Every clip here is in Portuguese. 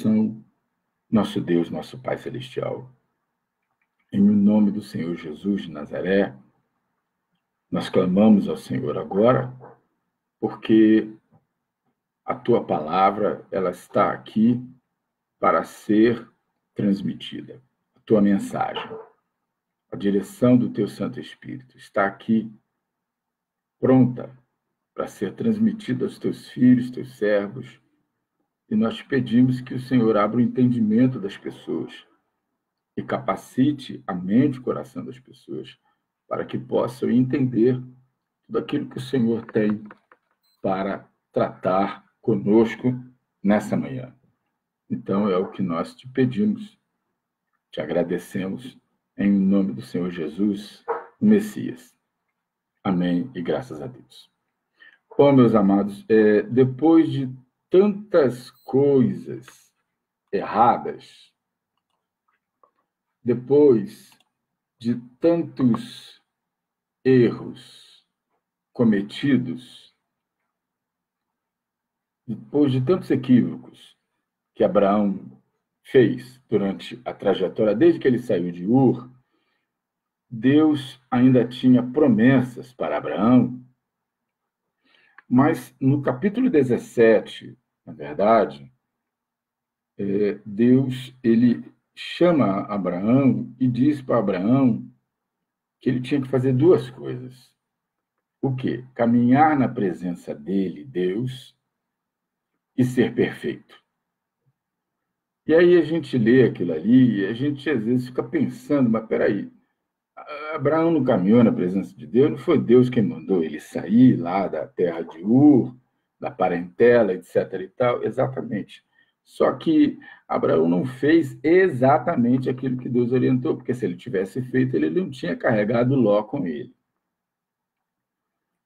São nosso Deus, nosso Pai Celestial. Em nome do Senhor Jesus de Nazaré, nós clamamos ao Senhor agora, porque a Tua palavra, ela está aqui para ser transmitida. A Tua mensagem, a direção do Teu Santo Espírito está aqui pronta para ser transmitida aos Teus filhos, Teus servos, e nós te pedimos que o Senhor abra o entendimento das pessoas e capacite a mente e o coração das pessoas para que possam entender tudo aquilo que o Senhor tem para tratar conosco nessa manhã. Então, é o que nós te pedimos, te agradecemos, em nome do Senhor Jesus, o Messias. Amém e graças a Deus. Bom, meus amados, depois de tantas coisas erradas, depois de tantos erros cometidos, depois de tantos equívocos que Abraão fez durante a trajetória, desde que ele saiu de Ur, Deus ainda tinha promessas para Abraão, mas no capítulo 17, na verdade, Deus ele chama Abraão e diz para Abraão que ele tinha que fazer duas coisas. O quê? Caminhar na presença dele, Deus, e ser perfeito. E aí a gente lê aquilo ali e a gente às vezes fica pensando, mas peraí, Abraão não caminhou na presença de Deus, não foi Deus quem mandou ele sair lá da terra de Ur, da parentela, etc. e tal? Exatamente. Só que Abraão não fez exatamente aquilo que Deus orientou, porque se ele tivesse feito, ele não tinha carregado Ló com ele.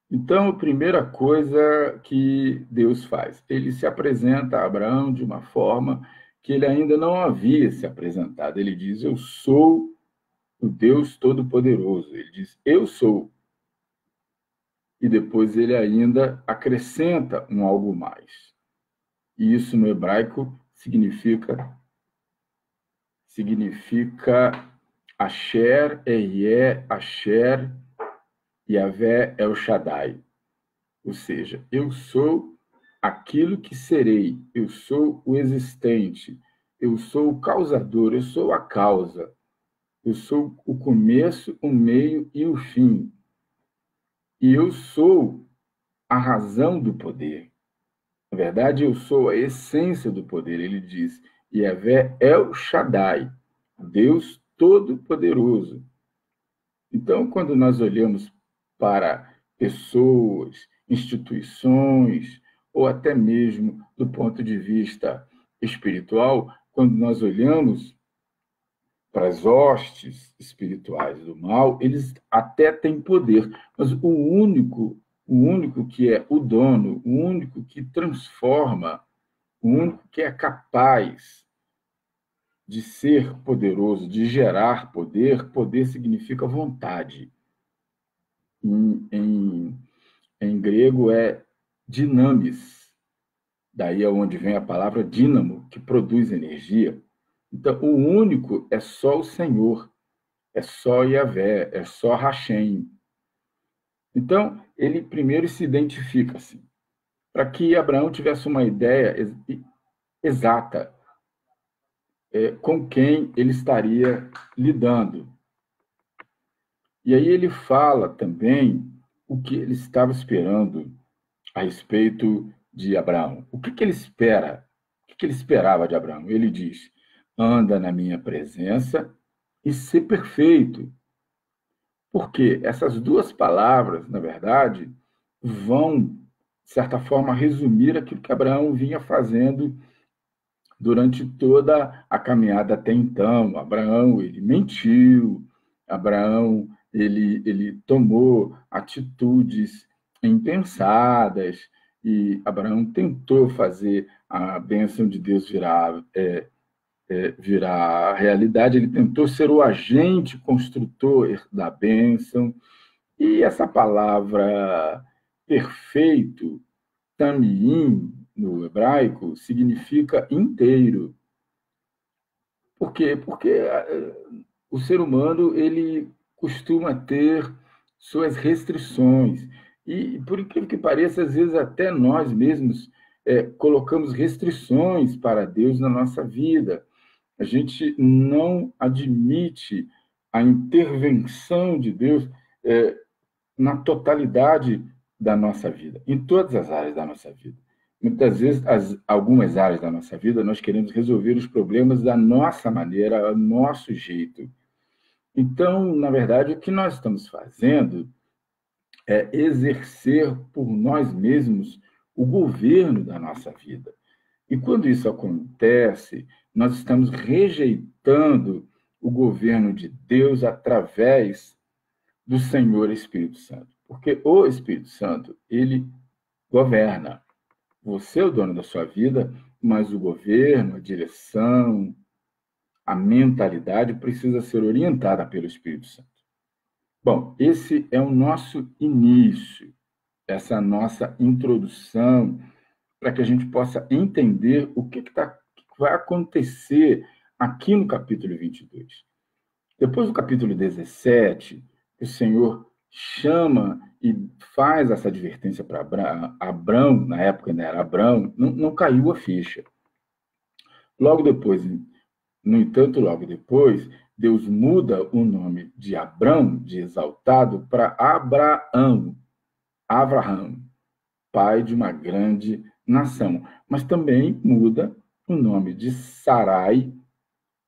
Então, a primeira coisa que Deus faz, ele se apresenta a Abraão de uma forma que ele ainda não havia se apresentado. Ele diz, eu sou o Deus Todo-Poderoso. Ele diz, eu sou. E depois ele ainda acrescenta um algo mais. E isso no hebraico significa Asher, Ehyeh, Asher, Yahvé El Shaddai. Ou seja, eu sou aquilo que serei, eu sou o existente, eu sou o causador, eu sou a causa, eu sou o começo, o meio e o fim. E eu sou a razão do poder. Na verdade, eu sou a essência do poder. Ele diz, Yahvé El Shaddai, Deus Todo-Poderoso. Então, quando nós olhamos para pessoas, instituições, ou até mesmo do ponto de vista espiritual, quando nós olhamos para as hostes espirituais do mal, eles até têm poder, mas o único que é o dono, o único que transforma, o único que é capaz de ser poderoso, de gerar poder, poder significa vontade. Em grego é dinamis, daí é onde vem a palavra dínamo, que produz energia. Então, o único é só o Senhor, é só Yahvé, é só Hashem. Então, ele primeiro se identifica assim, para que Abraão tivesse uma ideia exata com quem ele estaria lidando. E aí ele fala também o que ele estava esperando a respeito de Abraão. O que ele espera? O que ele esperava de Abraão? Ele diz, anda na minha presença e ser perfeito. Porque essas duas palavras, na verdade, vão, de certa forma, resumir aquilo que Abraão vinha fazendo durante toda a caminhada até então. Abraão, ele mentiu, Abraão, ele tomou atitudes impensadas, e Abraão tentou fazer a bênção de Deus virar realidade, ele tentou ser o agente construtor da bênção, e essa palavra perfeito, tamim, no hebraico, significa inteiro. Por quê? Porque o ser humano ele costuma ter suas restrições. E, por incrível que pareça, às vezes até nós mesmos colocamos restrições para Deus na nossa vida. A gente não admite a intervenção de Deus na totalidade da nossa vida, em todas as áreas da nossa vida. Muitas vezes, algumas áreas da nossa vida, nós queremos resolver os problemas da nossa maneira, do nosso jeito. Então, na verdade, o que nós estamos fazendo é exercer por nós mesmos o governo da nossa vida. E quando isso acontece, nós estamos rejeitando o governo de Deus através do Senhor Espírito Santo. Porque o Espírito Santo, ele governa. Você é o dono da sua vida, mas o governo, a direção, a mentalidade precisa ser orientada pelo Espírito Santo. Bom, esse é o nosso início, essa nossa introdução, para que a gente possa entender o que vai acontecer aqui no capítulo 22. Depois do capítulo 17, o Senhor chama e faz essa advertência para Abrão, na época ainda era Abrão, não caiu a ficha. Logo depois, no entanto, logo depois, Deus muda o nome de Abrão, de exaltado, para Abraão, pai de uma grande nação. Mas também muda o nome de Sarai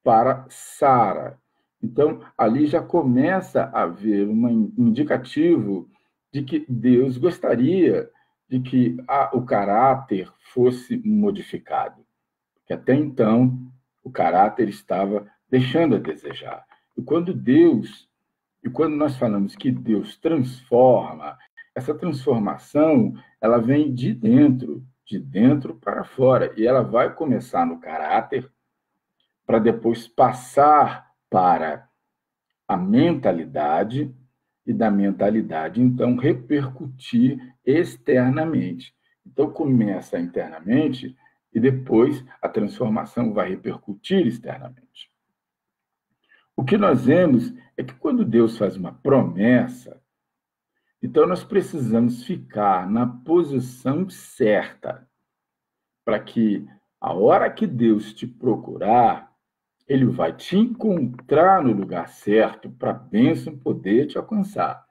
para Sara. Então, ali já começa a haver um indicativo de que Deus gostaria de que o caráter fosse modificado. Porque até então, o caráter estava deixando a desejar. E quando nós falamos que Deus transforma, essa transformação, ela vem de dentro para fora. E ela vai começar no caráter, para depois passar para a mentalidade, e da mentalidade, então, repercutir externamente. Então, começa internamente e depois a transformação vai repercutir externamente. O que nós vemos é que quando Deus faz uma promessa, então nós precisamos ficar na posição certa, para que a hora que Deus te procurar, ele vai te encontrar no lugar certo para a bênção poder te alcançar.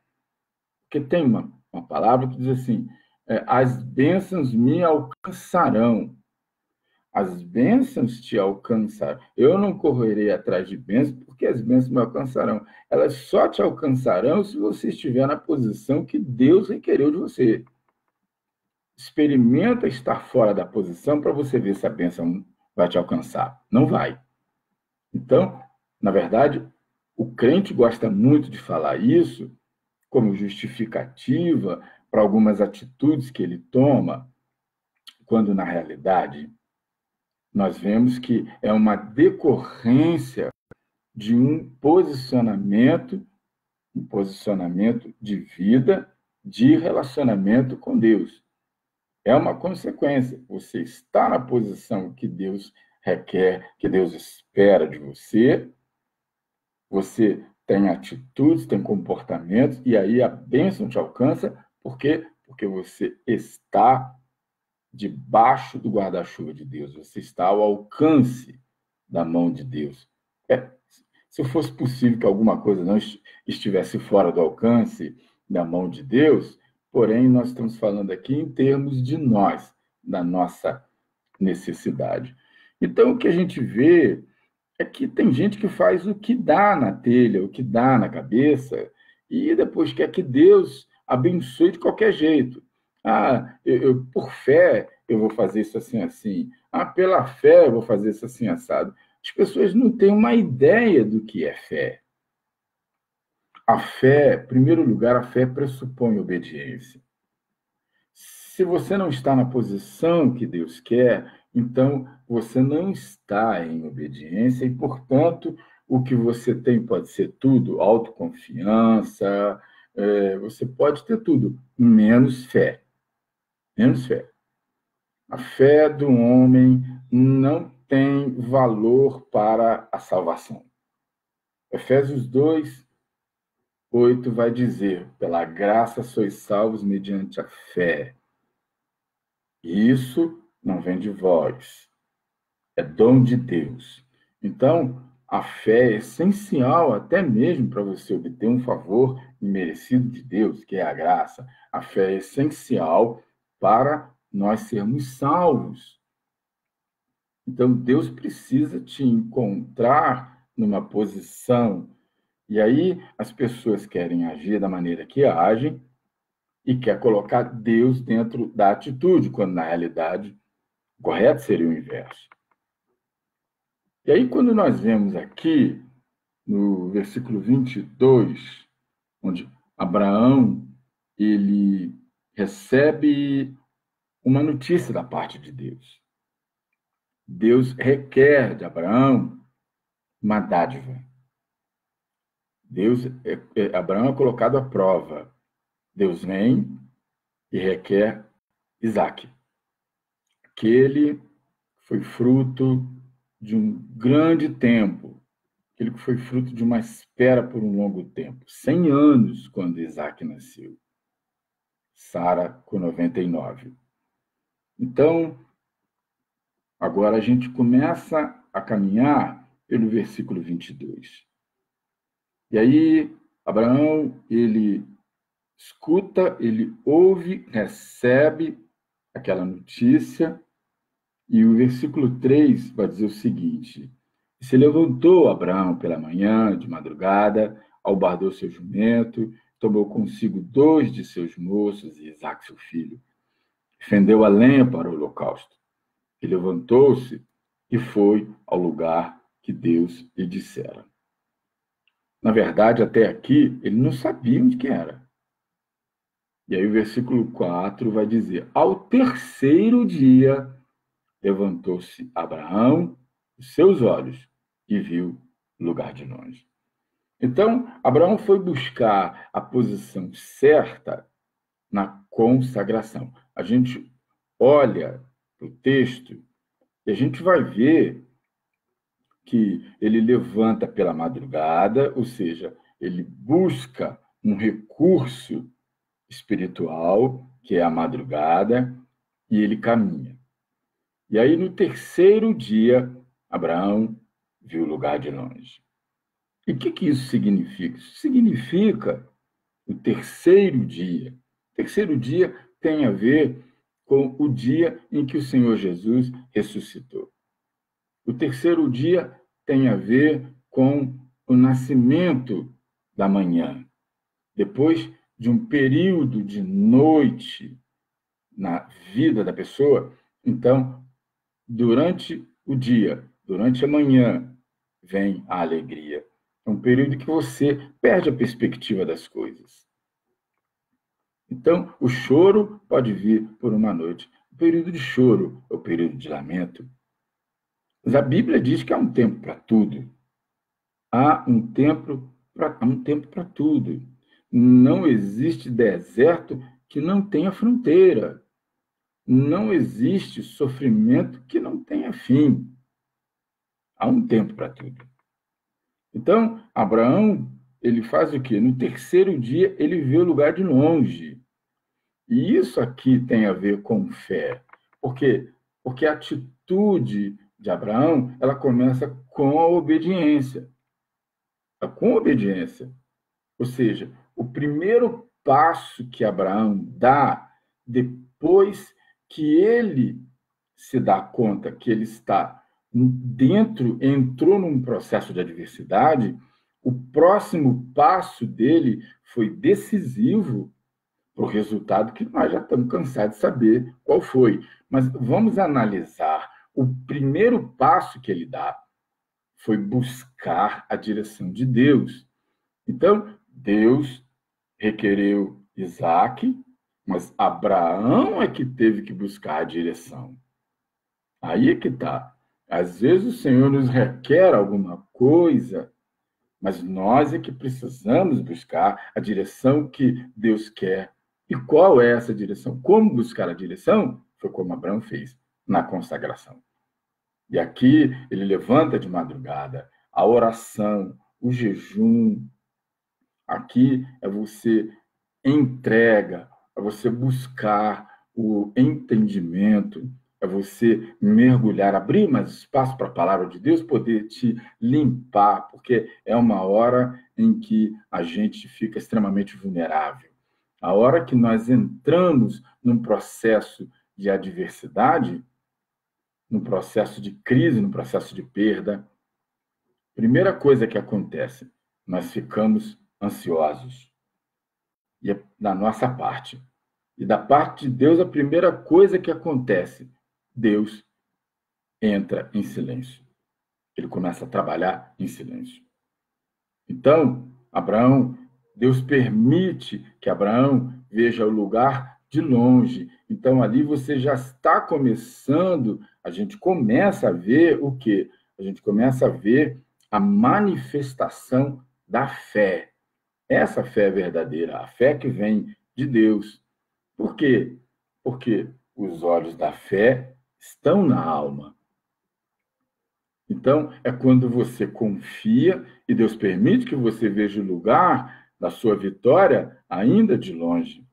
Porque tem uma palavra que diz assim, as bênçãos me alcançarão. As bênçãos te alcançarão. Eu não correrei atrás de bênçãos, porque as bênçãos me alcançarão. Elas só te alcançarão se você estiver na posição que Deus requereu de você. Experimenta estar fora da posição para você ver se a bênção vai te alcançar. Não vai. Então, na verdade, o crente gosta muito de falar isso como justificativa para algumas atitudes que ele toma, quando, na realidade, nós vemos que é uma decorrência de um posicionamento de vida, de relacionamento com Deus. É uma consequência. Você está na posição que Deus requer, que Deus espera de você, você tem atitudes, tem comportamentos, e aí a bênção te alcança, por quê? Porque você está debaixo do guarda-chuva de Deus, você está ao alcance da mão de Deus. Se fosse possível que alguma coisa não estivesse fora do alcance da mão de Deus, porém, nós estamos falando aqui em termos de nós, da nossa necessidade. Então, o que a gente vê é que tem gente que faz o que dá na telha, o que dá na cabeça, e depois quer que Deus abençoe de qualquer jeito. Por fé, eu vou fazer isso assim, assim. Pela fé, eu vou fazer isso assim, assado. As pessoas não têm uma ideia do que é fé. A fé, em primeiro lugar, a fé pressupõe obediência. Se você não está na posição que Deus quer, então você não está em obediência e, portanto, o que você tem pode ser tudo, autoconfiança, você pode ter tudo, menos fé. Menos fé. A fé do homem não tem valor para a salvação. Efésios 2:8 vai dizer: pela graça sois salvos mediante a fé. E isso não vem de vós, é dom de Deus. Então, a fé é essencial até mesmo para você obter um favor imerecido de Deus, que é a graça. A fé é essencial para nós sermos salvos. Então, Deus precisa te encontrar numa posição. E aí, as pessoas querem agir da maneira que agem e quer colocar Deus dentro da atitude, quando na realidade o correto seria o inverso. E aí, quando nós vemos aqui, no versículo 22, onde Abraão, ele recebe uma notícia da parte de Deus. Deus requer de Abraão uma dádiva. Abraão é colocado à prova. Deus vem e requer Isaque. Aquele foi fruto de um grande tempo, aquele que foi fruto de uma espera por um longo tempo, 100 anos quando Isaque nasceu. Sara com 99. Então, agora a gente começa a caminhar pelo versículo 22. E aí, Abraão, ele escuta, ele ouve, recebe aquela notícia, e o versículo 3 vai dizer o seguinte: se levantou Abraão pela manhã, de madrugada, albardou seu jumento, tomou consigo 2 de seus moços e Isaque, seu filho, fendeu a lenha para o holocausto. E levantou-se e foi ao lugar que Deus lhe dissera. Na verdade, até aqui, ele não sabia onde que era. E aí o versículo 4 vai dizer: ao terceiro dia, levantou-se Abraão os seus olhos e viu o lugar de longe. Então, Abraão foi buscar a posição certa na consagração. A gente olha para o texto e a gente vai ver que ele levanta pela madrugada, ou seja, ele busca um recurso espiritual, que é a madrugada, e ele caminha. E aí, no terceiro dia, Abraão viu o lugar de longe. E o que isso significa? Isso significa o terceiro dia. O terceiro dia tem a ver com o dia em que o Senhor Jesus ressuscitou. O terceiro dia tem a ver com o nascimento da manhã. Depois de um período de noite na vida da pessoa, então, durante o dia, durante a manhã, vem a alegria. É um período que você perde a perspectiva das coisas. Então, o choro pode vir por uma noite. O período de choro é o período de lamento. Mas a Bíblia diz que há um tempo para tudo. Há um tempo para tudo. Não existe deserto que não tenha fronteira. Não existe sofrimento que não tenha fim. Há um tempo para tudo. Então, Abraão, ele faz o quê? No terceiro dia, ele vê o lugar de longe. E isso aqui tem a ver com fé. Por quê? Porque a atitude de Abraão, ela começa com a obediência. Com a obediência. Ou seja, o primeiro passo que Abraão dá, depois que ele se dá conta que ele está entrou num processo de adversidade, o próximo passo dele foi decisivo para o resultado que nós já estamos cansados de saber qual foi. Mas vamos analisar. O primeiro passo que ele dá foi buscar a direção de Deus. Então, Deus requereu Isaque, mas Abraão é que teve que buscar a direção. Aí é que está. Às vezes o Senhor nos requer alguma coisa, mas nós é que precisamos buscar a direção que Deus quer. E qual é essa direção? Como buscar a direção? Foi como Abraão fez na consagração. E aqui ele levanta de madrugada. A oração, o jejum, aqui é você entrega, é você buscar o entendimento, é você mergulhar, abrir mais espaço para a palavra de Deus poder te limpar, porque é uma hora em que a gente fica extremamente vulnerável. A hora que nós entramos num processo de adversidade, num processo de crise, num processo de perda, primeira coisa que acontece, nós ficamos ansiosos. E é da nossa parte. E da parte de Deus, a primeira coisa que acontece, Deus entra em silêncio. Ele começa a trabalhar em silêncio. Então, Abraão, Deus permite que Abraão veja o lugar de longe. Então, ali você já está começando, a gente começa a ver o quê? A gente começa a ver a manifestação da fé. Essa fé é verdadeira, a fé que vem de Deus. Por quê? Porque os olhos da fé estão na alma. Então, é quando você confia e Deus permite que você veja o lugar da sua vitória ainda de longe.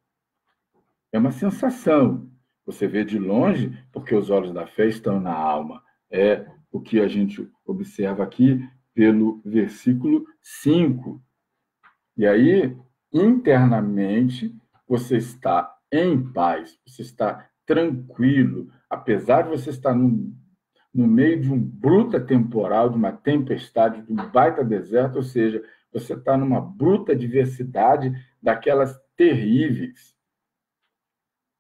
É uma sensação. Você vê de longe porque os olhos da fé estão na alma. É o que a gente observa aqui pelo versículo 5. E aí, internamente, você está em paz, você está tranquilo, apesar de você estar no meio de um bruta temporal, de uma tempestade, de um baita deserto, ou seja, você está numa bruta diversidade daquelas terríveis.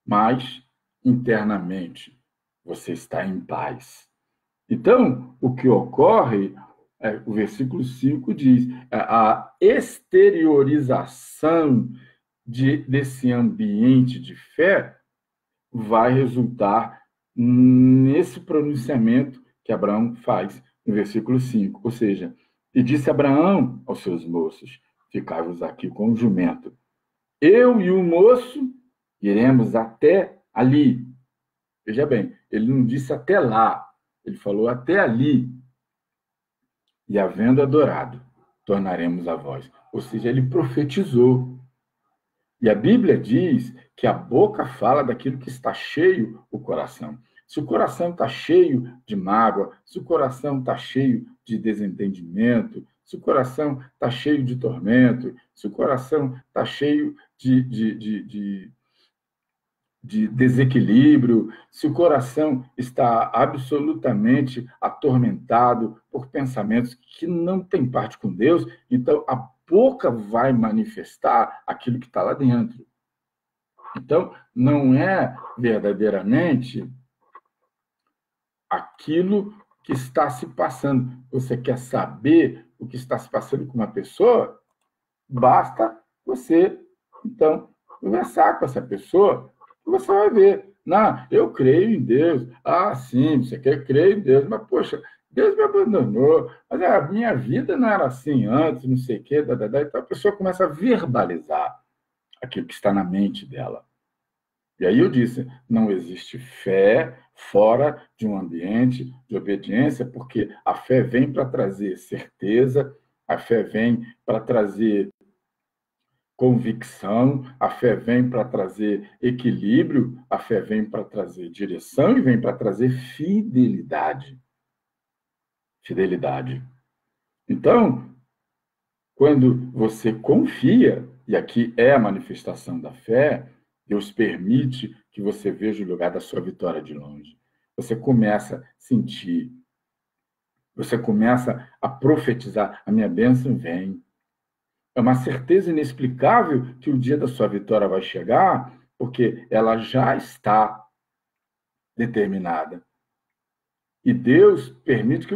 Mas, internamente, você está em paz. Então, o que ocorre, o versículo 5 diz, a exteriorização desse ambiente de fé vai resultar nesse pronunciamento que Abraão faz no versículo 5. Ou seja, e disse Abraão aos seus moços, ficai-vos aqui com o jumento. Eu e o moço iremos até ali. Veja bem, ele não disse até lá, ele falou até ali. E havendo adorado, tornaremos a vós. Ou seja, ele profetizou. E a Bíblia diz que a boca fala daquilo que está cheio o coração. Se o coração está cheio de mágoa, se o coração está cheio de desentendimento, se o coração está cheio de tormento, se o coração está cheio de desequilíbrio, se o coração está absolutamente atormentado por pensamentos que não têm parte com Deus, então a boca vai manifestar aquilo que está lá dentro. Então, não é verdadeiramente aquilo que está se passando. Você quer saber o que está se passando com uma pessoa? Basta você, então, conversar com essa pessoa, e você vai ver. Não, eu creio em Deus. Ah, sim, você quer crer em Deus, mas, poxa, Deus me abandonou, mas a minha vida não era assim antes, não sei o quê, Então a pessoa começa a verbalizar aquilo que está na mente dela. E aí eu disse, não existe fé fora de um ambiente de obediência, porque a fé vem para trazer certeza, a fé vem para trazer convicção, a fé vem para trazer equilíbrio, a fé vem para trazer direção e vem para trazer fidelidade. Fidelidade. Então, quando você confia, e aqui é a manifestação da fé, Deus permite que você veja o lugar da sua vitória de longe. Você começa a sentir, você começa a profetizar, a minha bênção vem. É uma certeza inexplicável que o dia da sua vitória vai chegar, porque ela já está determinada. E Deus permite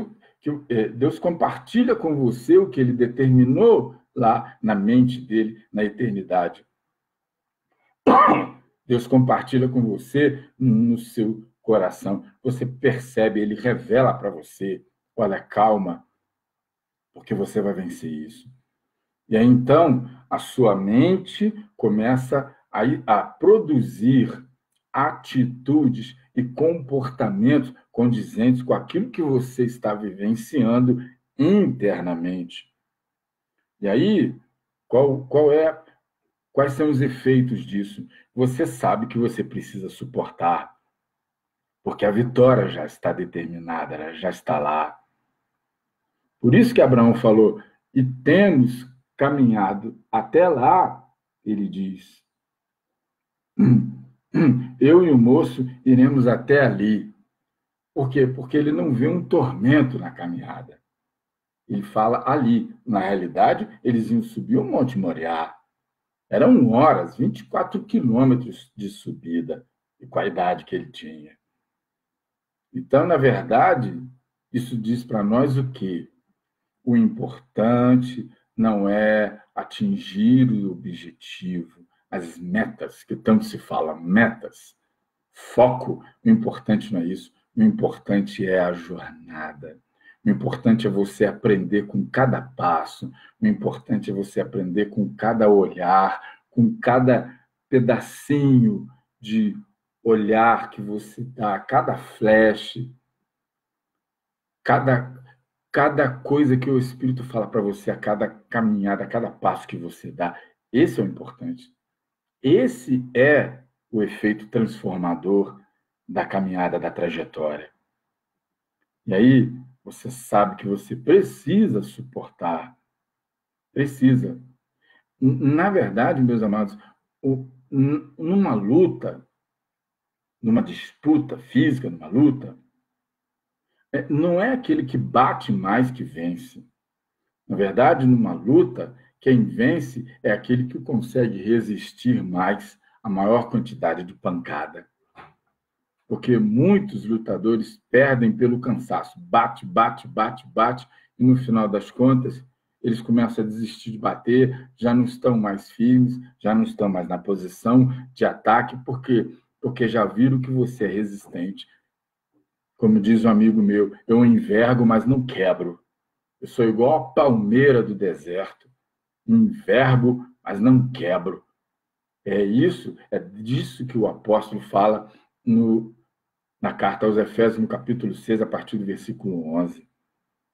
Deus compartilha com você o que ele determinou lá na mente dele, na eternidade. Deus compartilha com você no seu coração. Você percebe, ele revela para você, olha, calma, porque você vai vencer isso. E aí, então, a sua mente começa a produzir atitudes e comportamentos condizentes com aquilo que você está vivenciando internamente. E aí, quais são os efeitos disso? Você sabe que você precisa suportar, porque a vitória já está determinada, ela já está lá. Por isso que Abraão falou, e temos caminhado até lá, ele diz, eu e o moço iremos até ali. Por quê? Porque ele não vê um tormento na caminhada. Ele fala ali. Na realidade, eles iam subir o Monte Moriá. Eram horas, 24 quilômetros de subida, e com a idade que ele tinha. Então, na verdade, isso diz para nós o quê? O importante não é atingir o objetivo, as metas, que tanto se fala, metas, foco. O importante não é isso. O importante é a jornada. O importante é você aprender com cada passo. O importante é você aprender com cada olhar, com cada pedacinho de olhar que você dá, cada flash, cada coisa que o Espírito fala para você, a cada caminhada, a cada passo que você dá. Esse é o importante. Esse é o efeito transformador da caminhada, da trajetória. E aí, você sabe que você precisa suportar. Precisa. Na verdade, meus amados, numa luta, numa disputa física, numa luta, não é aquele que bate mais que vence. Na verdade, numa luta, quem vence é aquele que consegue resistir mais a maior quantidade de pancada. Porque muitos lutadores perdem pelo cansaço. Bate, bate, bate, bate, e no final das contas, eles começam a desistir de bater, já não estão mais firmes, já não estão mais na posição de ataque, porque já viram que você é resistente. Como diz um amigo meu, eu envergo, mas não quebro. Eu sou igual a palmeira do deserto. Envergo, mas não quebro. É disso que o apóstolo fala na carta aos Efésios, no capítulo 6, a partir do versículo 11.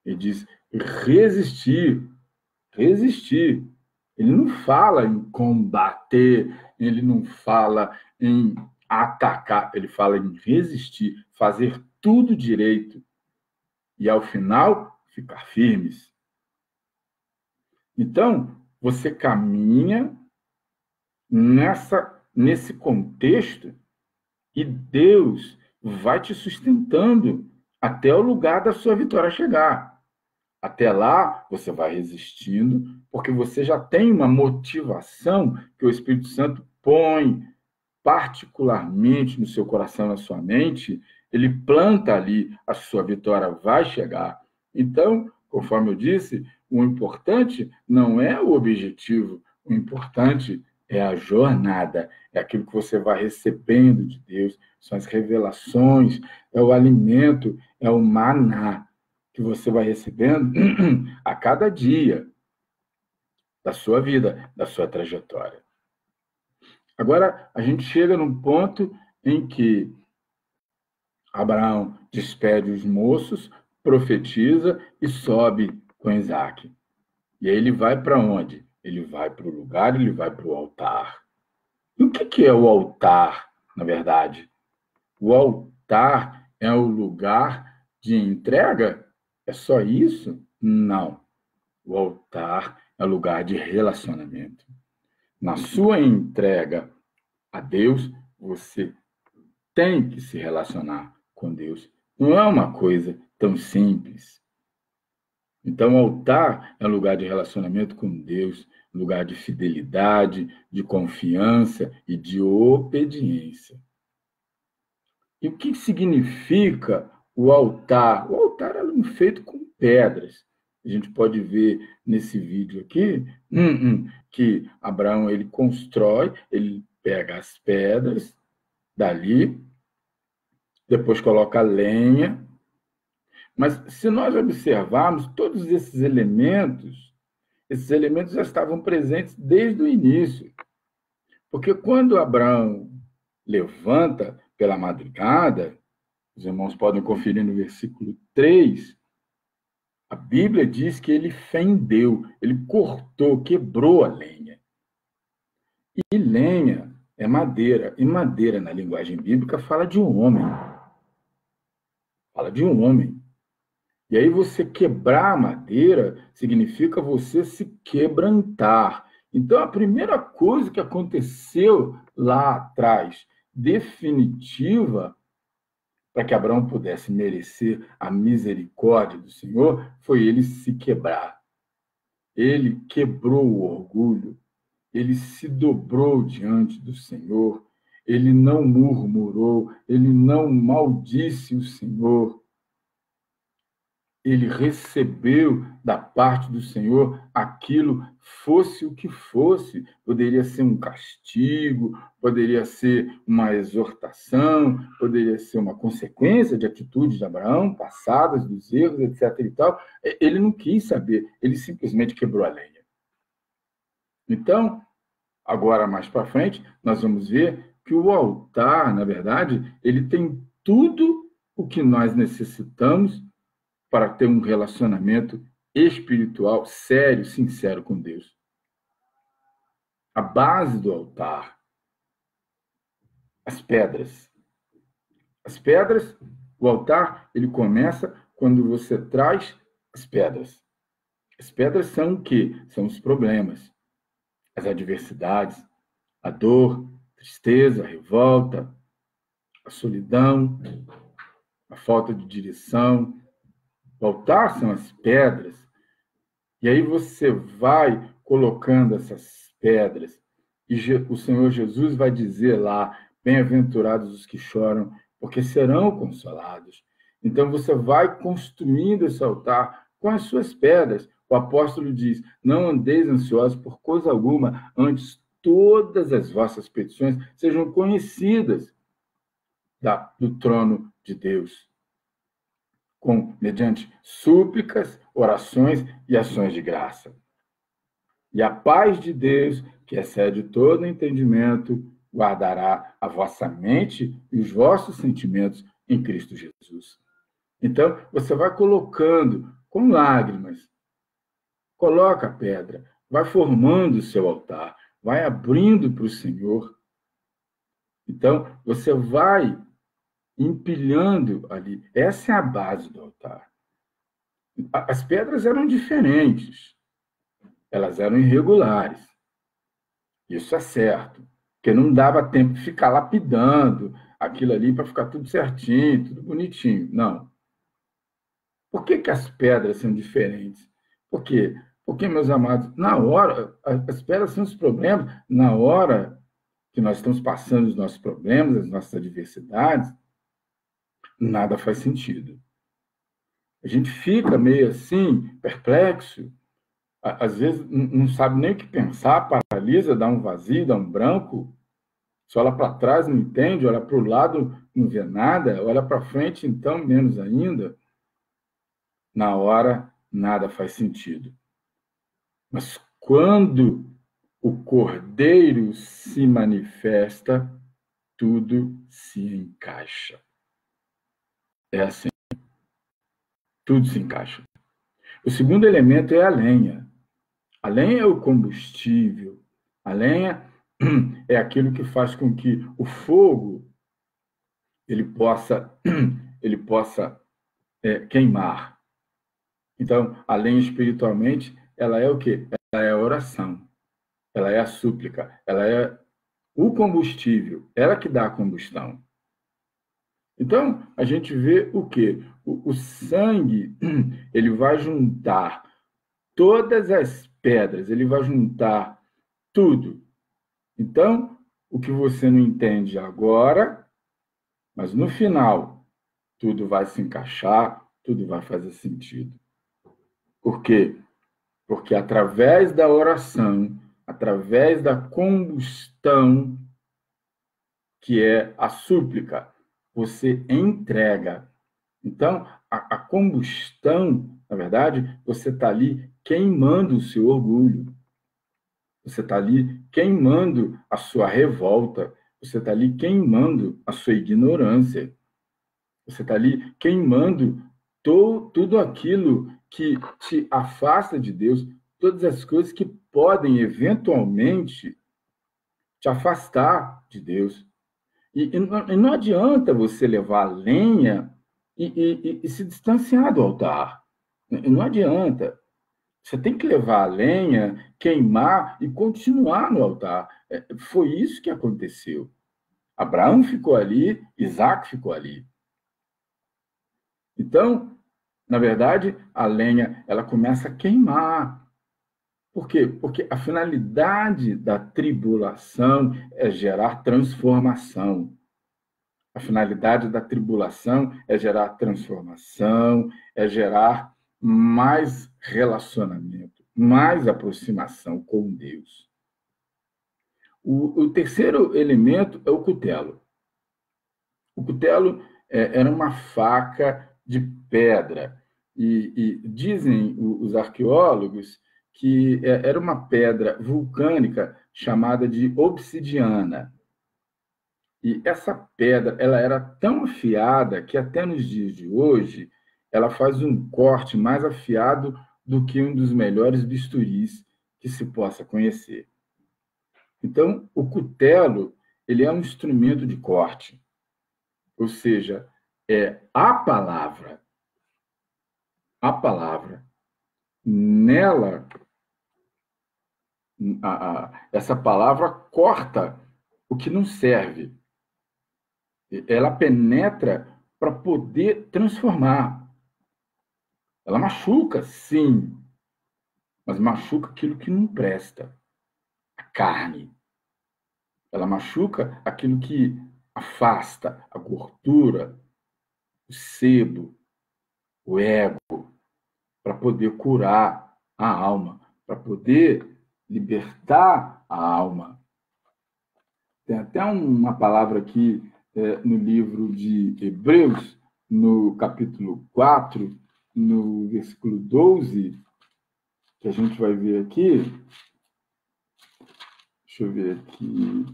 Ele diz, resistir. Ele não fala em combater, ele não fala em atacar, ele fala em resistir, fazer tudo direito. E, ao final, ficar firmes. Então, você caminha nesse contexto e Deus vai te sustentando até o lugar da sua vitória chegar. Até lá, você vai resistindo, porque você já tem uma motivação que o Espírito Santo põe particularmente no seu coração, na sua mente, ele planta ali, a sua vitória vai chegar. Então, conforme eu disse, o importante não é o objetivo, o importante é a jornada, é aquilo que você vai recebendo de Deus, são as revelações, é o alimento, é o maná que você vai recebendo a cada dia da sua vida, da sua trajetória. Agora, a gente chega num ponto em que Abraão despede os moços, profetiza e sobe com Isaac. E aí ele vai para onde? Ele vai para o lugar, ele vai para o altar. E o que é o altar, na verdade? O altar é o lugar de entrega? É só isso? Não. O altar é o lugar de relacionamento. Na sua entrega a Deus, você tem que se relacionar com Deus. Não é uma coisa tão simples. Então, o altar é lugar de relacionamento com Deus, lugar de fidelidade, de confiança e de obediência. E o que significa o altar? O altar é feito com pedras. A gente pode ver nesse vídeo aqui que Abraão ele constrói, ele pega as pedras dali, depois coloca a lenha. Mas se nós observarmos todos esses elementos já estavam presentes desde o início. Porque quando Abraão levanta pela madrugada, Os irmãos podem conferir no versículo 3. A Bíblia diz que ele fendeu, ele cortou, quebrou a lenha. E lenha é madeira, e madeira na linguagem bíblica fala de um homem. Fala de um homem. E aí você quebrar a madeira significa você se quebrantar. Então, a primeira coisa que aconteceu lá atrás, definitiva, para que Abraão pudesse merecer a misericórdia do Senhor, foi ele se quebrar. Ele quebrou o orgulho, ele se dobrou diante do Senhor, ele não murmurou, ele não maldisse o Senhor. Ele recebeu da parte do Senhor aquilo, fosse o que fosse. Poderia ser um castigo, poderia ser uma exortação, poderia ser uma consequência de atitudes de Abraão, passadas, dos erros, etc. e tal. Ele não quis saber, ele simplesmente quebrou a lenha. Então, agora mais para frente, nós vamos ver que o altar, na verdade, ele tem tudo o que nós necessitamos para ter um relacionamento espiritual sério, sincero com Deus. A base do altar, as pedras. As pedras, o altar, ele começa quando você traz as pedras. As pedras são o quê? São os problemas, as adversidades, a dor, a tristeza, a revolta, a solidão, a falta de direção. O altar são as pedras. E aí você vai colocando essas pedras. E o Senhor Jesus vai dizer lá, bem-aventurados os que choram, porque serão consolados. Então você vai construindo esse altar com as suas pedras. O apóstolo diz, não andeis ansiosos por coisa alguma, antes todas as vossas petições sejam conhecidas do trono de Deus, mediante súplicas, orações e ações de graça. E a paz de Deus, que excede todo entendimento, guardará a vossa mente e os vossos sentimentos em Cristo Jesus. Então, você vai colocando com lágrimas, coloca a pedra, vai formando o seu altar, vai abrindo para o Senhor. Então, você vai empilhando ali. Essa é a base do altar. As pedras eram diferentes. Elas eram irregulares. Isso é certo. Porque não dava tempo de ficar lapidando aquilo ali para ficar tudo certinho, tudo bonitinho. Não. Por que as pedras são diferentes? Por quê? Porque, meus amados, na hora, as pedras são os problemas, na hora que nós estamos passando os nossos problemas, as nossas adversidades, nada faz sentido. A gente fica meio assim, perplexo, às vezes não sabe nem o que pensar, paralisa, dá um vazio, dá um branco, se olha para trás não entende, olha para o lado não vê nada, olha para frente então menos ainda. Na hora, nada faz sentido. Mas quando o Cordeiro se manifesta, tudo se encaixa. É assim. Tudo se encaixa. O segundo elemento é a lenha. A lenha é o combustível. A lenha é aquilo que faz com que o fogo ele possa queimar. Então, a lenha espiritualmente, ela é o quê? Ela é a oração. Ela é a súplica. Ela é o combustível. Ela que dá a combustão. Então, a gente vê o quê? O sangue, ele vai juntar todas as pedras, ele vai juntar tudo. Então, o que você não entende agora, mas no final, tudo vai se encaixar, tudo vai fazer sentido. Por quê? Porque através da oração, através da combustão, que é a súplica, você entrega. Então, a combustão, na verdade, você está ali queimando o seu orgulho. Você está ali queimando a sua revolta. Você está ali queimando a sua ignorância. Você está ali queimando tudo aquilo que te afasta de Deus, todas as coisas que podem, eventualmente, te afastar de Deus. E não adianta você levar lenha e se distanciar do altar. Não adianta. Você tem que levar a lenha, queimar e continuar no altar. Foi isso que aconteceu. Abraão ficou ali, Isaac ficou ali. Então, na verdade, a lenha ela começa a queimar. Por quê? Porque a finalidade da tribulação é gerar transformação. A finalidade da tribulação é gerar transformação, é gerar mais relacionamento, mais aproximação com Deus. O terceiro elemento é o cutelo. O cutelo era uma faca de pedra. E dizem os arqueólogos que era uma pedra vulcânica chamada de obsidiana. E essa pedra ela era tão afiada que até nos dias de hoje ela faz um corte mais afiado do que um dos melhores bisturis que se possa conhecer. Então, o cutelo ele é um instrumento de corte, ou seja, é a palavra. A palavra. Nela, essa palavra corta o que não serve. Ela penetra para poder transformar. Ela machuca, sim, mas machuca aquilo que não presta. A carne. Ela machuca aquilo que afasta a gordura, o sebo, o ego, para poder curar a alma, para poder libertar a alma. Tem até uma palavra aqui no livro de Hebreus, no capítulo 4, no versículo 12, que a gente vai ver aqui. Deixa eu ver aqui.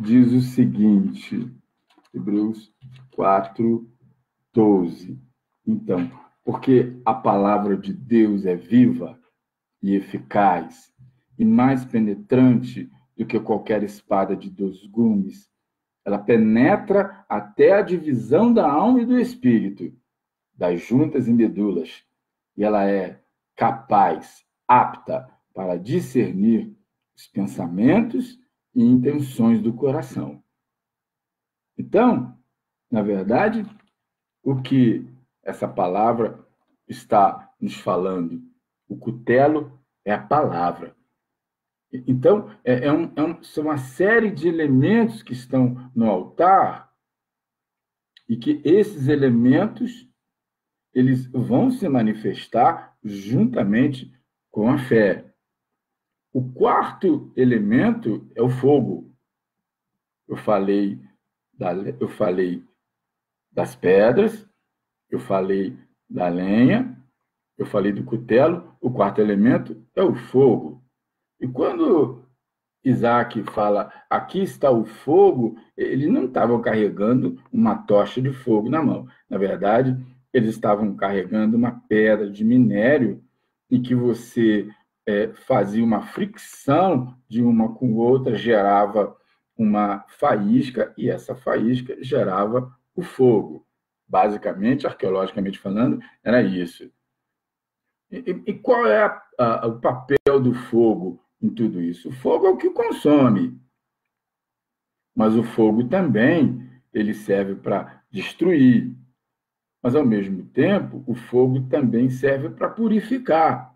Diz o seguinte, Hebreus 4, 12. Então, porque a palavra de Deus é viva e eficaz e mais penetrante do que qualquer espada de 2 gumes. Ela penetra até a divisão da alma e do espírito, das juntas e medulas, e ela é capaz, apta para discernir os pensamentos e intenções do coração. Então, na verdade, o que essa palavra está nos falando? O cutelo é a palavra. Então, são uma série de elementos que estão no altar e que esses elementos eles vão se manifestar juntamente com a fé. O quarto elemento é o fogo. Eu falei das pedras, eu falei da lenha, eu falei do cutelo. O quarto elemento é o fogo. E quando Isaac fala, aqui está o fogo, eles não estavam carregando uma tocha de fogo na mão. Na verdade, eles estavam carregando uma pedra de minério em que você fazia uma fricção de uma com outra, gerava uma faísca, e essa faísca gerava o fogo. Basicamente, arqueologicamente falando, era isso. E qual é o papel do fogo em tudo isso? O fogo é o que consome, mas o fogo também ele serve para destruir. Mas, ao mesmo tempo, o fogo também serve para purificar.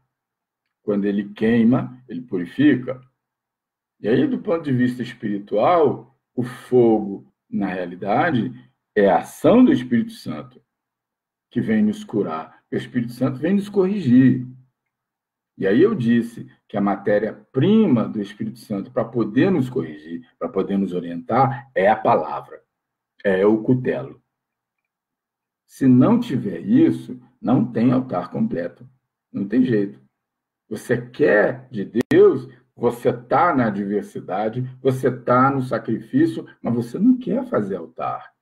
Quando ele queima, ele purifica. E aí, do ponto de vista espiritual, o fogo, na realidade, é a ação do Espírito Santo que vem nos curar. O Espírito Santo vem nos corrigir. E aí eu disse que a matéria-prima do Espírito Santo para poder nos corrigir, para poder nos orientar, é a palavra, é o cutelo. Se não tiver isso, não tem altar completo. Não tem jeito. Você quer de Deus, você está na adversidade, você está no sacrifício, mas você não quer fazer altar.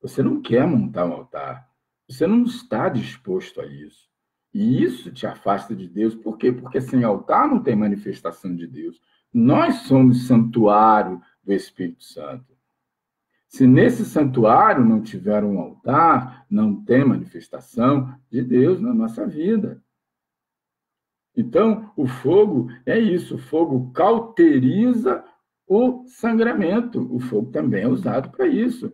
Você não quer montar um altar. Você não está disposto a isso. E isso te afasta de Deus. Por quê? Porque sem altar não tem manifestação de Deus. Nós somos santuário do Espírito Santo. Se nesse santuário não tiver um altar, não tem manifestação de Deus na nossa vida. Então, o fogo é isso, o fogo cauteriza o sangramento. O fogo também é usado para isso.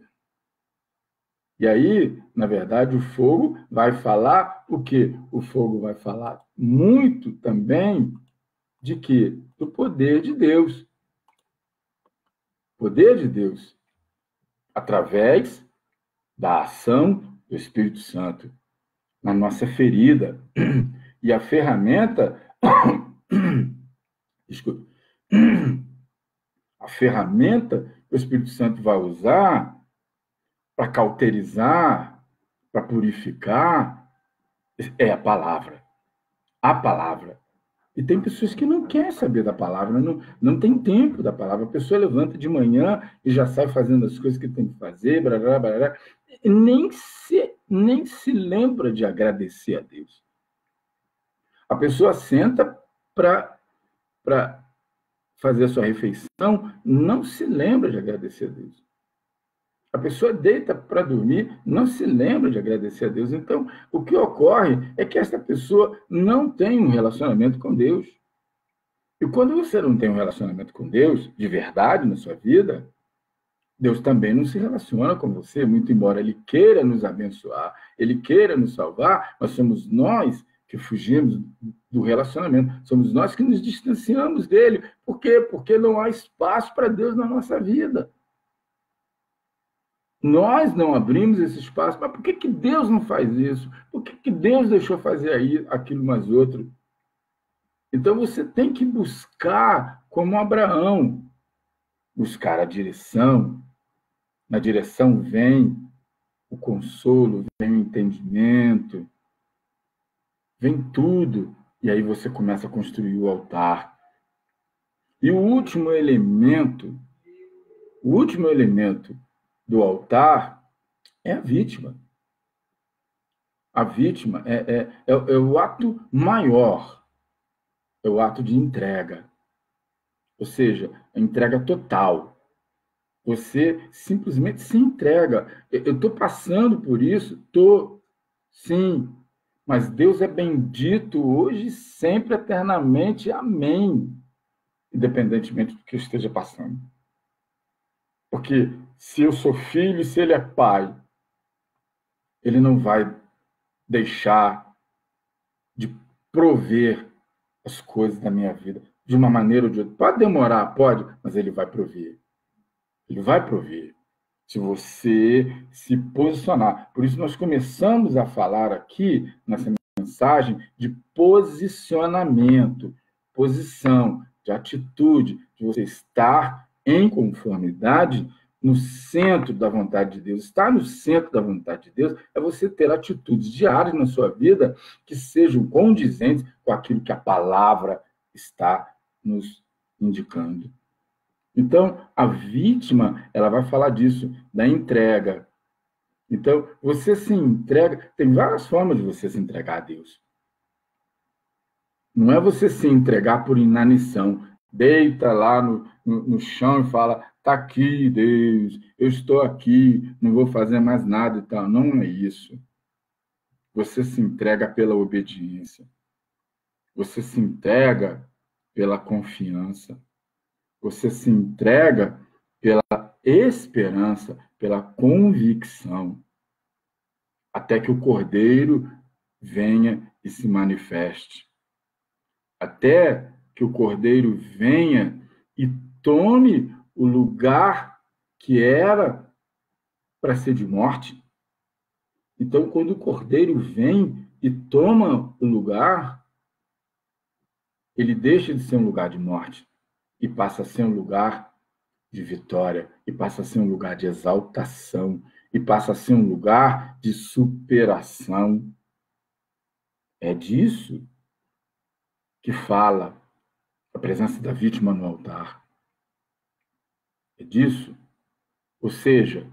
E aí, na verdade, o fogo vai falar o quê? O fogo vai falar muito também de quê? Do poder de Deus. Poder de Deus através da ação do Espírito Santo na nossa ferida. E a ferramenta, desculpa, a ferramenta que o Espírito Santo vai usar para cauterizar, para purificar, é a palavra. A palavra. E tem pessoas que não querem saber da palavra, não tem tempo da palavra. A pessoa levanta de manhã e já sai fazendo as coisas que tem que fazer, blá, blá, blá, e nem se lembra de agradecer a Deus. A pessoa senta para fazer a sua refeição, não se lembra de agradecer a Deus. A pessoa deita para dormir, não se lembra de agradecer a Deus. Então, o que ocorre é que essa pessoa não tem um relacionamento com Deus. E quando você não tem um relacionamento com Deus, de verdade, na sua vida, Deus também não se relaciona com você, muito embora Ele queira nos abençoar, Ele queira nos salvar, mas somos nós que fugimos do relacionamento, somos nós que nos distanciamos dele. Por quê? Porque não há espaço para Deus na nossa vida. Nós não abrimos esse espaço. Mas por que Deus não faz isso? Por que Deus deixou fazer aí aquilo mais outro? Então você tem que buscar, como Abraão, buscar a direção. Na direção vem o consolo, vem o entendimento, vem tudo. E aí você começa a construir o altar. E o último elemento do altar é a vítima. A vítima é o ato maior, é o ato de entrega. Ou seja, a entrega total. Você simplesmente se entrega. Eu estou passando por isso? Estou, sim. Mas Deus é bendito hoje, sempre, eternamente. Amém. Independentemente do que eu esteja passando. Porque se eu sou filho e se ele é pai, ele não vai deixar de prover as coisas da minha vida de uma maneira ou de outra. Pode demorar, pode, mas ele vai prover. Ele vai prover. Se você se posicionar. Por isso nós começamos a falar aqui, nessa mensagem, de posicionamento, posição, de atitude, de você estar em conformidade no centro da vontade de Deus. Estar no centro da vontade de Deus é você ter atitudes diárias na sua vida que sejam condizentes com aquilo que a palavra está nos indicando. Então, a vítima, ela vai falar disso, da entrega. Então, você se entrega, tem várias formas de você se entregar a Deus. Não é você se entregar por inanição. Deita lá no chão e fala, tá aqui, Deus, eu estou aqui, não vou fazer mais nada e tal. Não é isso. Você se entrega pela obediência. Você se entrega pela confiança. Você se entrega pela esperança, pela convicção, até que o Cordeiro venha e se manifeste. Até que o Cordeiro venha e tome o lugar que era para ser de morte. Então, quando o Cordeiro vem e toma o lugar, ele deixa de ser um lugar de morte e passa a ser um lugar de vitória, e passa a ser um lugar de exaltação, e passa a ser um lugar de superação. É disso que fala a presença da vítima no altar. É disso. Ou seja,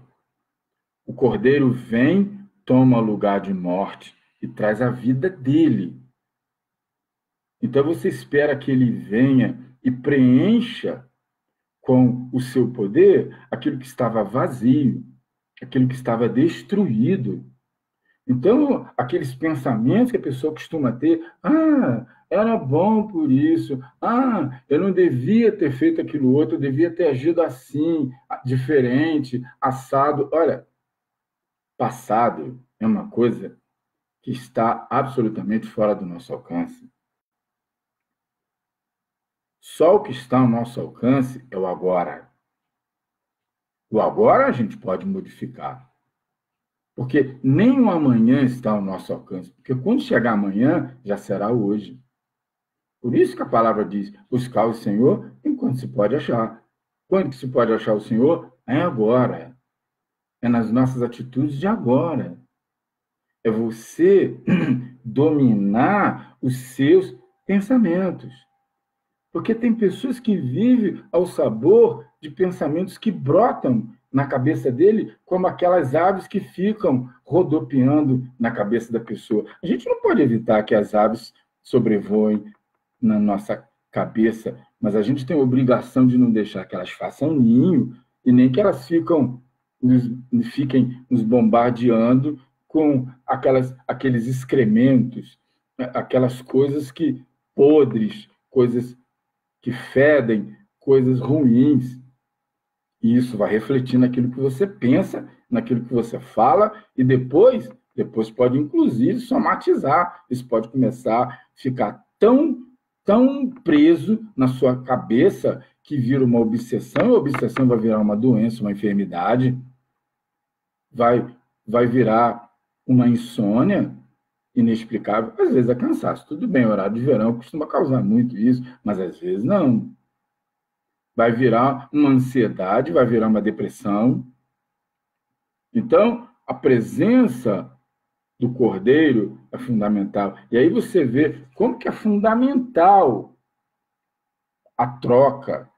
O Cordeiro vem, toma lugar de morte e traz a vida dele. Então você espera que ele venha e preencha com o seu poder aquilo que estava vazio, aquilo que estava destruído. Então, aqueles pensamentos que a pessoa costuma ter, era bom por isso, eu não devia ter feito aquilo outro, eu devia ter agido assim, diferente, assado. Olha, passado é uma coisa que está absolutamente fora do nosso alcance. Só o que está ao nosso alcance é o agora. O agora a gente pode modificar. Porque nem o amanhã está ao nosso alcance. Porque quando chegar amanhã, já será hoje. Por isso que a palavra diz, buscar o Senhor enquanto se pode achar. Quando se pode achar o Senhor? É agora. É nas nossas atitudes de agora. É você dominar os seus pensamentos. Porque tem pessoas que vivem ao sabor de pensamentos que brotam na cabeça dele, como aquelas aves que ficam rodopiando na cabeça da pessoa. A gente não pode evitar que as aves sobrevoem na nossa cabeça, mas a gente tem a obrigação de não deixar que elas façam ninho e nem que elas fiquem nos bombardeando com aqueles excrementos, aquelas coisas que podres, coisas que fedem, coisas ruins. E isso vai refletir naquilo que você pensa, naquilo que você fala, e depois pode, inclusive, somatizar. Isso pode começar a ficar tão preso na sua cabeça que vira uma obsessão, e a obsessão vai virar uma doença, uma enfermidade, vai virar uma insônia inexplicável. Às vezes é cansaço. Tudo bem, horário de verão costuma causar muito isso, mas às vezes não. Vai virar uma ansiedade, vai virar uma depressão. Então, a presença do Cordeiro é fundamental. E aí você vê como que é fundamental a troca.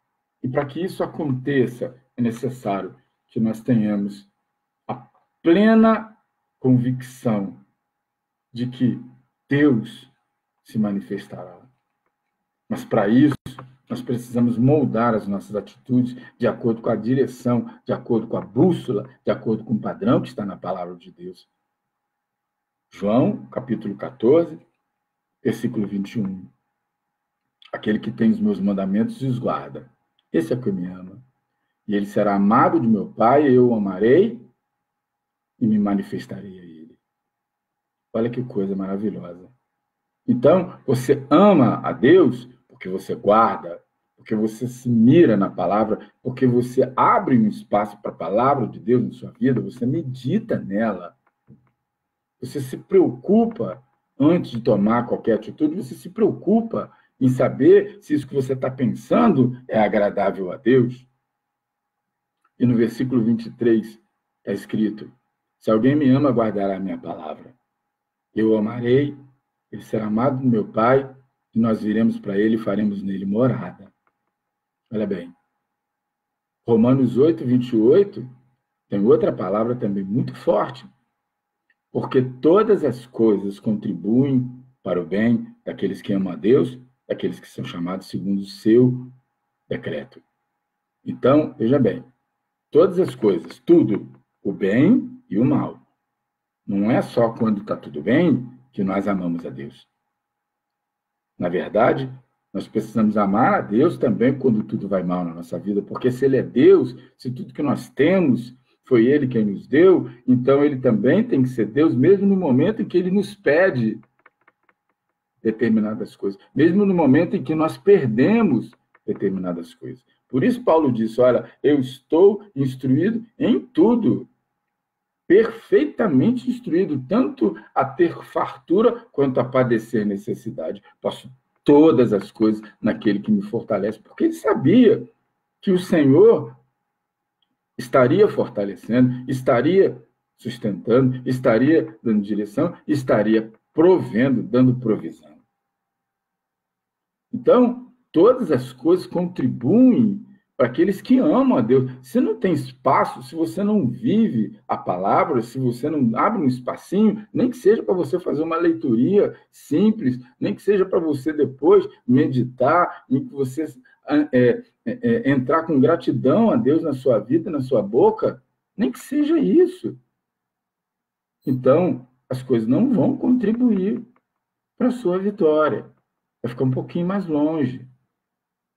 E para que isso aconteça, é necessário que nós tenhamos a plena convicção de que Deus se manifestará. Mas para isso, nós precisamos moldar as nossas atitudes de acordo com a direção, de acordo com a bússola, de acordo com o padrão que está na palavra de Deus. João, capítulo 14, versículo 21. Aquele que tem os meus mandamentos os guarda. Esse é o que me ama. E ele será amado de meu Pai, eu o amarei e me manifestarei a ele. Olha que coisa maravilhosa. Então, você ama a Deus porque você guarda, porque você se mira na palavra, porque você abre um espaço para a palavra de Deus na sua vida, você medita nela. Você se preocupa, antes de tomar qualquer atitude, você se preocupa em saber se isso que você está pensando é agradável a Deus. E no versículo 23 está escrito, se alguém me ama, guardará a minha palavra. Eu o amarei, ele será amado do meu Pai, e nós viremos para ele e faremos nele morada. Olha bem, Romanos 8, 28, tem outra palavra também muito forte. Porque todas as coisas contribuem para o bem daqueles que amam a Deus, daqueles que são chamados segundo o seu decreto. Então, veja bem, todas as coisas, tudo, o bem e o mal. Não é só quando está tudo bem que nós amamos a Deus. Na verdade, nós precisamos amar a Deus também quando tudo vai mal na nossa vida, porque se Ele é Deus, se tudo que nós temos foi Ele quem nos deu, então Ele também tem que ser Deus, mesmo no momento em que Ele nos pede determinadas coisas, mesmo no momento em que nós perdemos determinadas coisas. Por isso Paulo disse, olha, eu estou instruído em tudo, perfeitamente instruído, tanto a ter fartura quanto a padecer necessidade. Posso todas as coisas naquele que me fortalece, porque ele sabia que o Senhor estaria fortalecendo, estaria sustentando, estaria dando direção, estaria provendo, dando provisão. Então, todas as coisas contribuem para aqueles que amam a Deus. Se não tem espaço, se você não vive a palavra, se você não abre um espacinho, nem que seja para você fazer uma leitoria simples, nem que seja para você depois meditar, em que você entrar com gratidão a Deus na sua vida, na sua boca, nem que seja isso. Então, as coisas não vão contribuir para a sua vitória. Vai ficar um pouquinho mais longe.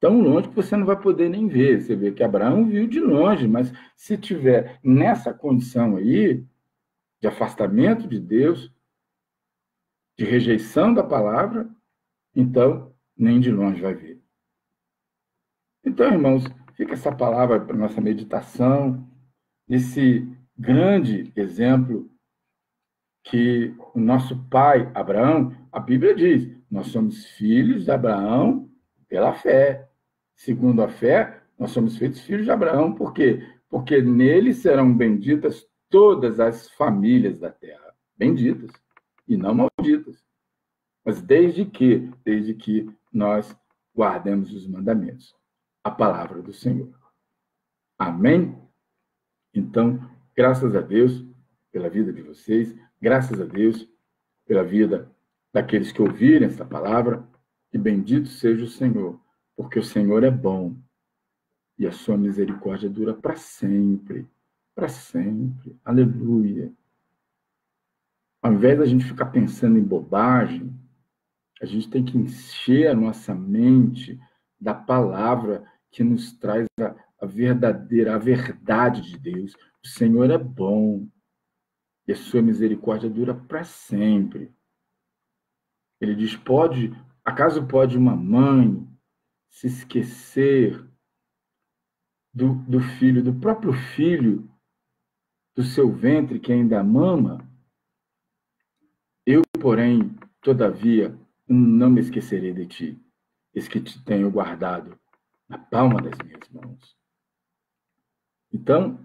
Tão longe que você não vai poder nem ver. Você vê que Abraão viu de longe, mas se tiver nessa condição aí, de afastamento de Deus, de rejeição da palavra, então nem de longe vai ver. Então, irmãos, fica essa palavra para nossa meditação, esse grande exemplo que o nosso pai, Abraão, a Bíblia diz, nós somos filhos de Abraão pela fé. Segundo a fé, nós somos feitos filhos de Abraão. Por quê? Porque nele serão benditas todas as famílias da terra. Benditas e não malditas. Mas desde que nós guardemos os mandamentos. A palavra do Senhor. Amém? Então, graças a Deus pela vida de vocês, graças a Deus pela vida daqueles que ouvirem essa palavra, e bendito seja o Senhor, porque o Senhor é bom e a sua misericórdia dura para sempre, para sempre. Aleluia. Ao invés da gente ficar pensando em bobagem, a gente tem que encher a nossa mente da palavra que nos traz a verdadeira, a verdade de Deus. O Senhor é bom e a sua misericórdia dura para sempre. Ele diz, acaso pode uma mãe se esquecer do filho, do próprio filho do seu ventre que ainda mama? Eu, porém, todavia, não me esquecerei de ti, eis que te tenho guardado na palma das minhas mãos. Então,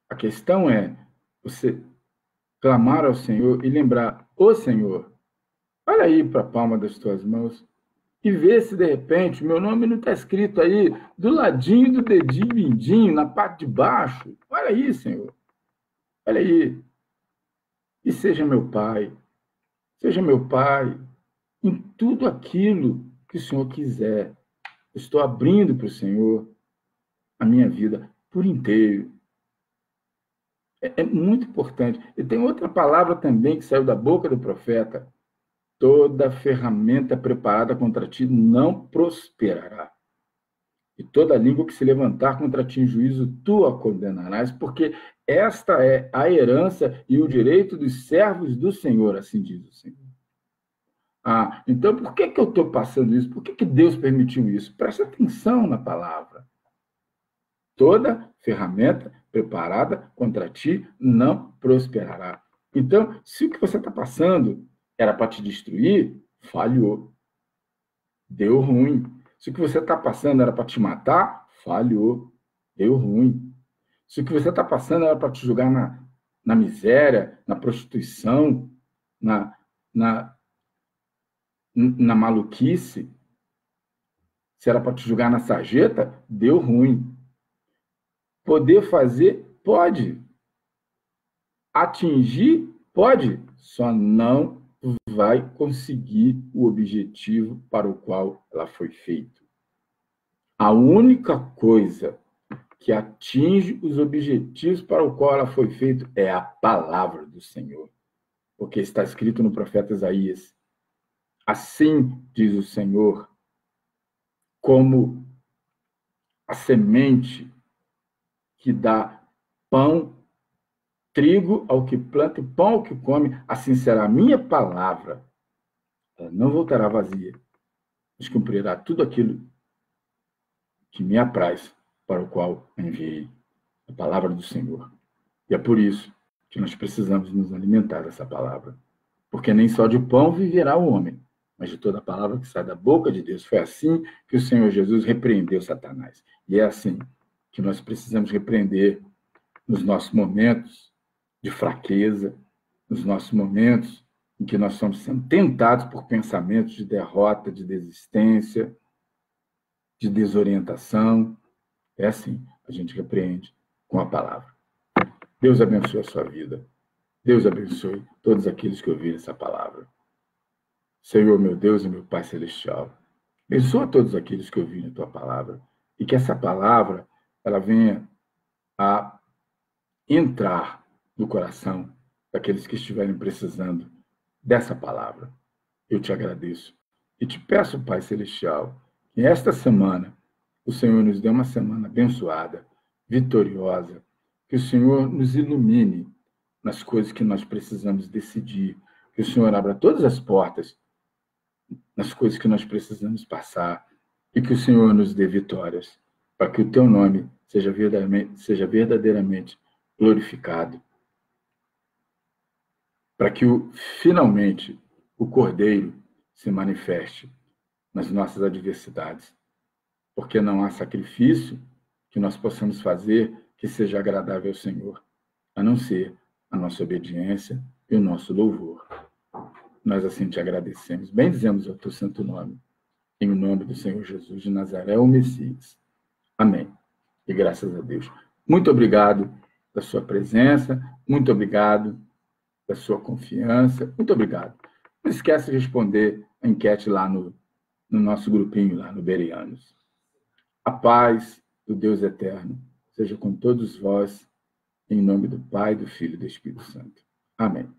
a questão é você clamar ao Senhor e lembrar, ô Senhor, olha aí para a palma das tuas mãos e vê se, de repente, meu nome não está escrito aí do ladinho do dedinho mindinho, na parte de baixo. Olha aí, Senhor. Olha aí. E seja meu Pai em tudo aquilo que o Senhor quiser. Eu estou abrindo para o Senhor a minha vida por inteiro. É muito importante. E tem outra palavra também que saiu da boca do profeta. Toda ferramenta preparada contra ti não prosperará. E toda língua que se levantar contra ti em juízo, tu a condenarás, porque esta é a herança e o direito dos servos do Senhor, assim diz o Senhor. Então por que eu estou passando isso? Por que Deus permitiu isso? Presta atenção na palavra. Toda ferramenta preparada contra ti não prosperará. Então, se o que você está passando era para te destruir, falhou. Deu ruim. Se o que você está passando era para te matar, falhou. Deu ruim. Se o que você está passando era para te jogar na miséria, na prostituição, na maluquice, se era para te jogar na sarjeta, deu ruim. Poder fazer, pode. Atingir, pode. Só não vai conseguir o objetivo para o qual ela foi feita. A única coisa que atinge os objetivos para o qual ela foi feita é a palavra do Senhor. Porque está escrito no profeta Isaías, assim diz o Senhor, como a semente que dá pão, trigo ao que planta e pão ao que come, assim será a minha palavra. Ela não voltará vazia, mas cumprirá tudo aquilo que me apraz, para o qual enviei a palavra do Senhor. E é por isso que nós precisamos nos alimentar dessa palavra. Porque nem só de pão viverá o homem, mas de toda a palavra que sai da boca de Deus. Foi assim que o Senhor Jesus repreendeu Satanás. E é assim que nós precisamos repreender nos nossos momentos de fraqueza, nos nossos momentos em que nós estamos sendo tentados por pensamentos de derrota, de desistência, de desorientação. É assim, a gente repreende com a palavra. Deus abençoe a sua vida. Deus abençoe todos aqueles que ouviram essa palavra. Senhor, meu Deus e meu Pai Celestial, abençoa todos aqueles que ouviram a tua palavra e que essa palavra ela venha a entrar no coração daqueles que estiverem precisando dessa palavra. Eu te agradeço e te peço, Pai Celestial, que esta semana o Senhor nos dê uma semana abençoada, vitoriosa, que o Senhor nos ilumine nas coisas que nós precisamos decidir, que o Senhor abra todas as portas nas coisas que nós precisamos passar e que o Senhor nos dê vitórias, para que o teu nome seja verdadeiramente glorificado, para que finalmente o Cordeiro se manifeste nas nossas adversidades, porque não há sacrifício que nós possamos fazer que seja agradável ao Senhor, a não ser a nossa obediência e o nosso louvor. Nós assim te agradecemos. Bendizemos o teu santo nome, em nome do Senhor Jesus de Nazaré, o Messias. Amém. E graças a Deus. Muito obrigado da sua presença, muito obrigado da sua confiança, muito obrigado. Não esquece de responder a enquete lá no nosso grupinho, lá no Bereanos. A paz do Deus eterno seja com todos vós, em nome do Pai, do Filho e do Espírito Santo. Amém.